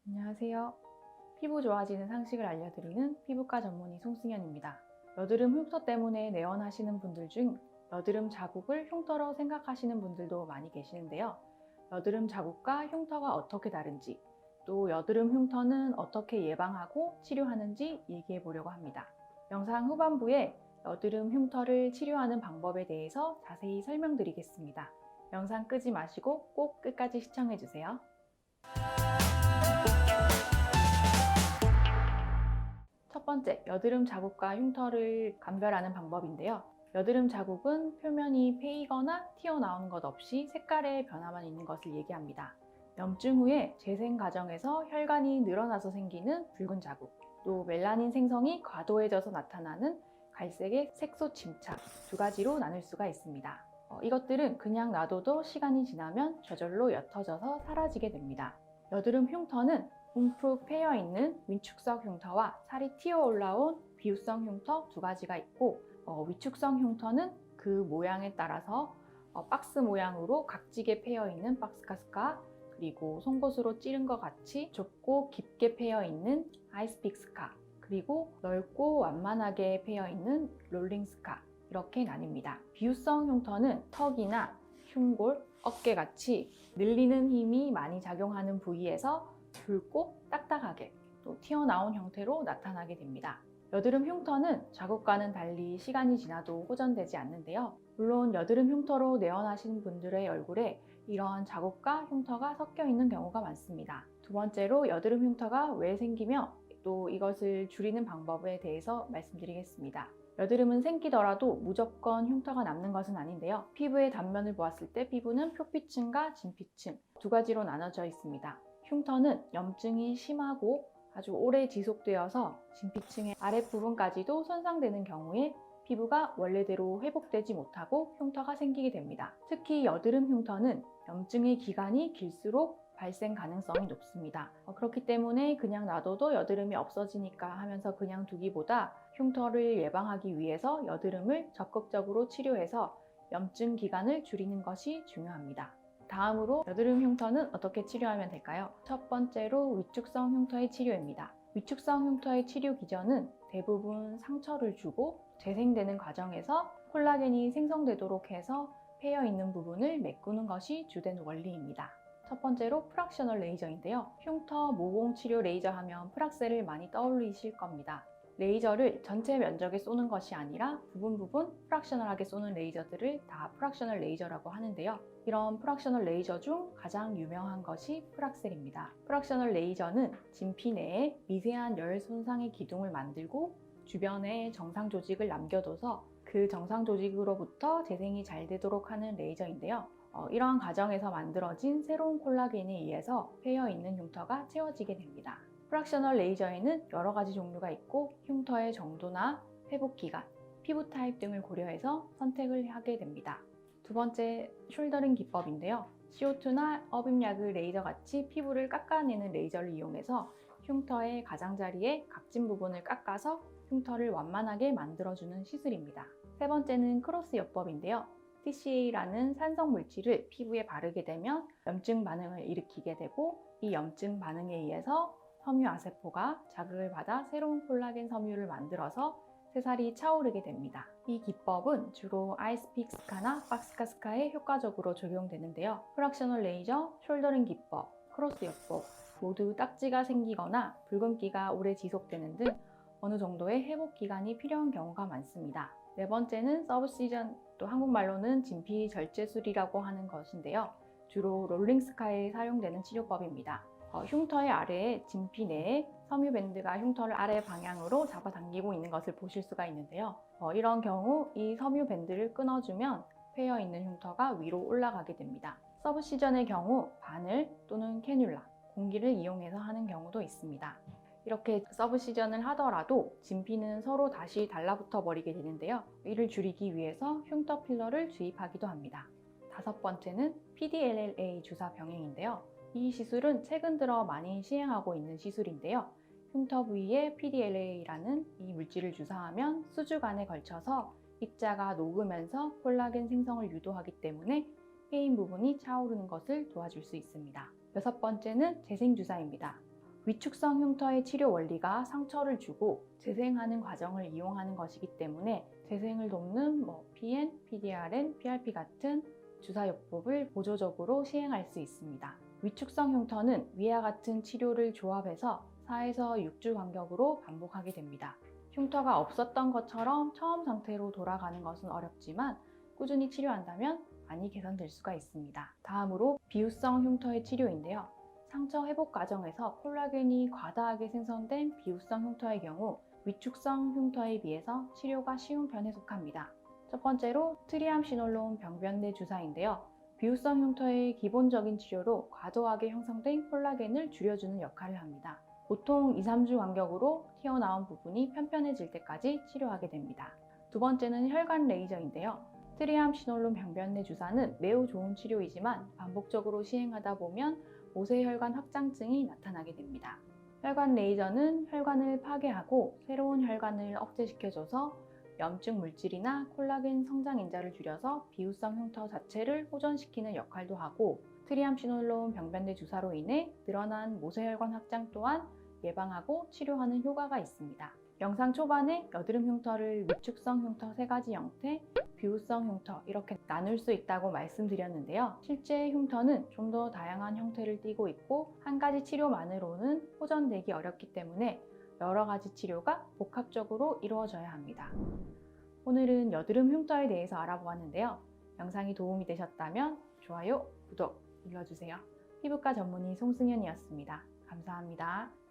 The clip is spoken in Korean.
안녕하세요. 피부 좋아지는 상식을 알려드리는 피부과 전문의 송승연입니다. 여드름 흉터 때문에 내원하시는 분들 중 여드름 자국을 흉터로 생각하시는 분들도 많이 계시는데요. 여드름 자국과 흉터가 어떻게 다른지, 또 여드름 흉터는 어떻게 예방하고 치료하는지 얘기해 보려고 합니다. 영상 후반부에 여드름 흉터를 치료하는 방법에 대해서 자세히 설명드리겠습니다. 영상 끄지 마시고 꼭 끝까지 시청해 주세요. 첫 번째, 여드름 자국과 흉터를 감별하는 방법인데요. 여드름 자국은 표면이 패이거나 튀어나오는 것 없이 색깔의 변화만 있는 것을 얘기합니다. 염증 후에 재생 과정에서 혈관이 늘어나서 생기는 붉은 자국, 또 멜라닌 생성이 과도해져서 나타나는 갈색의 색소 침착, 두 가지로 나눌 수가 있습니다. 이것들은 그냥 놔둬도 시간이 지나면 저절로 옅어져서 사라지게 됩니다. 여드름 흉터는 움푹 패여있는 위축성 흉터와 살이 튀어 올라온 비유성 흉터 두 가지가 있고, 위축성 흉터는 그 모양에 따라서 박스 모양으로 각지게 패여있는 박스카스카, 그리고 송곳으로 찌른 것 같이 좁고 깊게 패여있는 아이스픽스카, 그리고 넓고 완만하게 패여있는 롤링스카, 이렇게 나뉩니다. 비유성 흉터는 턱이나 흉골, 어깨같이 늘리는 힘이 많이 작용하는 부위에서 붉고 딱딱하게 또 튀어나온 형태로 나타나게 됩니다. 여드름 흉터는 자국과는 달리 시간이 지나도 호전되지 않는데요. 물론 여드름 흉터로 내원하신 분들의 얼굴에 이런 자국과 흉터가 섞여 있는 경우가 많습니다. 두 번째로 여드름 흉터가 왜 생기며 또 이것을 줄이는 방법에 대해서 말씀드리겠습니다. 여드름은 생기더라도 무조건 흉터가 남는 것은 아닌데요. 피부의 단면을 보았을 때 피부는 표피층과 진피층 두 가지로 나눠져 있습니다. 흉터는 염증이 심하고 아주 오래 지속되어서 진피층의 아랫부분까지도 손상되는 경우에 피부가 원래대로 회복되지 못하고 흉터가 생기게 됩니다. 특히 여드름 흉터는 염증의 기간이 길수록 발생 가능성이 높습니다. 그렇기 때문에 그냥 놔둬도 여드름이 없어지니까 하면서 그냥 두기보다 흉터를 예방하기 위해서 여드름을 적극적으로 치료해서 염증 기간을 줄이는 것이 중요합니다. 다음으로 여드름 흉터는 어떻게 치료하면 될까요? 첫 번째로 위축성 흉터의 치료입니다. 위축성 흉터의 치료 기전은 대부분 상처를 주고 재생되는 과정에서 콜라겐이 생성되도록 해서 패여있는 부분을 메꾸는 것이 주된 원리입니다. 첫 번째로 프락셔널 레이저인데요. 흉터 모공 치료 레이저 하면 프락셀을 많이 떠올리실 겁니다. 레이저를 전체 면적에 쏘는 것이 아니라 부분 프락셔널하게 쏘는 레이저들을 다 프락셔널 레이저라고 하는데요. 이런 프락셔널 레이저 중 가장 유명한 것이 프락셀입니다. 프락셔널 레이저는 진피 내에 미세한 열 손상의 기둥을 만들고 주변에 정상 조직을 남겨둬서 그 정상 조직으로부터 재생이 잘 되도록 하는 레이저인데요. 이러한 과정에서 만들어진 새로운 콜라겐에 의해서 패여있는 흉터가 채워지게 됩니다. 프락셔널 레이저에는 여러 가지 종류가 있고 흉터의 정도나 회복 기간, 피부 타입 등을 고려해서 선택을 하게 됩니다. 두 번째, 숄더링 기법인데요. CO2나 어빔야그 레이저 같이 피부를 깎아내는 레이저를 이용해서 흉터의 가장자리에 각진 부분을 깎아서 흉터를 완만하게 만들어주는 시술입니다. 세 번째는 크로스 요법인데요. TCA라는 산성 물질을 피부에 바르게 되면 염증 반응을 일으키게 되고, 이 염증 반응에 의해서 섬유아세포가 자극을 받아 새로운 콜라겐 섬유를 만들어서 새살이 차오르게 됩니다. 이 기법은 주로 아이스픽스카나 박스카스카에 효과적으로 적용되는데요. 프락셔널 레이저, 숄더링 기법, 크로스 요법 모두 딱지가 생기거나 붉은기가 오래 지속되는 등 어느 정도의 회복 기간이 필요한 경우가 많습니다. 네 번째는 서브시전, 또 한국말로는 진피 절제술이라고 하는 것인데요. 주로 롤링스카에 사용되는 치료법입니다. 흉터의 아래에 진피 내에 섬유밴드가 흉터를 아래 방향으로 잡아당기고 있는 것을 보실 수가 있는데요. 이런 경우 이 섬유밴드를 끊어주면 패여있는 흉터가 위로 올라가게 됩니다. 서브시전의 경우 바늘 또는 캐뉼라, 공기를 이용해서 하는 경우도 있습니다. 이렇게 서브시전을 하더라도 진피는 서로 다시 달라붙어 버리게 되는데요. 이를 줄이기 위해서 흉터 필러를 주입하기도 합니다. 다섯 번째는 PDLLA 주사 병행인데요. 이 시술은 최근 들어 많이 시행하고 있는 시술인데요. 흉터 부위에 PDLA라는 이 물질을 주사하면 수주간에 걸쳐서 입자가 녹으면서 콜라겐 생성을 유도하기 때문에 패인 부분이 차오르는 것을 도와줄 수 있습니다. 여섯 번째는 재생주사입니다. 위축성 흉터의 치료 원리가 상처를 주고 재생하는 과정을 이용하는 것이기 때문에 재생을 돕는 PN, PDRN, PRP 같은 주사요법을 보조적으로 시행할 수 있습니다. 위축성 흉터는 위와 같은 치료를 조합해서 4에서 6주 간격으로 반복하게 됩니다. 흉터가 없었던 것처럼 처음 상태로 돌아가는 것은 어렵지만 꾸준히 치료한다면 많이 개선될 수가 있습니다. 다음으로 비후성 흉터의 치료인데요. 상처 회복 과정에서 콜라겐이 과다하게 생성된 비후성 흉터의 경우 위축성 흉터에 비해서 치료가 쉬운 편에 속합니다. 첫 번째로 트리암시놀론 병변내 주사인데요. 비후성 흉터의 기본적인 치료로 과도하게 형성된 콜라겐을 줄여주는 역할을 합니다. 보통 2-3주 간격으로 튀어나온 부분이 편편해질 때까지 치료하게 됩니다. 두 번째는 혈관 레이저인데요. 트리암시놀론 병변내 주사는 매우 좋은 치료이지만 반복적으로 시행하다 보면 모세혈관 확장증이 나타나게 됩니다. 혈관 레이저는 혈관을 파괴하고 새로운 혈관을 억제시켜줘서 염증 물질이나 콜라겐 성장 인자를 줄여서 비후성 흉터 자체를 호전시키는 역할도 하고 트리암시놀론 병변내 주사로 인해 늘어난 모세혈관 확장 또한 예방하고 치료하는 효과가 있습니다. 영상 초반에 여드름 흉터를 위축성 흉터 3가지 형태, 비후성 흉터 이렇게 나눌 수 있다고 말씀드렸는데요. 실제 흉터는 좀 더 다양한 형태를 띠고 있고 한 가지 치료만으로는 호전되기 어렵기 때문에 여러 가지 치료가 복합적으로 이루어져야 합니다. 오늘은 여드름 흉터에 대해서 알아보았는데요. 영상이 도움이 되셨다면 좋아요, 구독 눌러주세요. 피부과 전문의 송승연이었습니다. 감사합니다.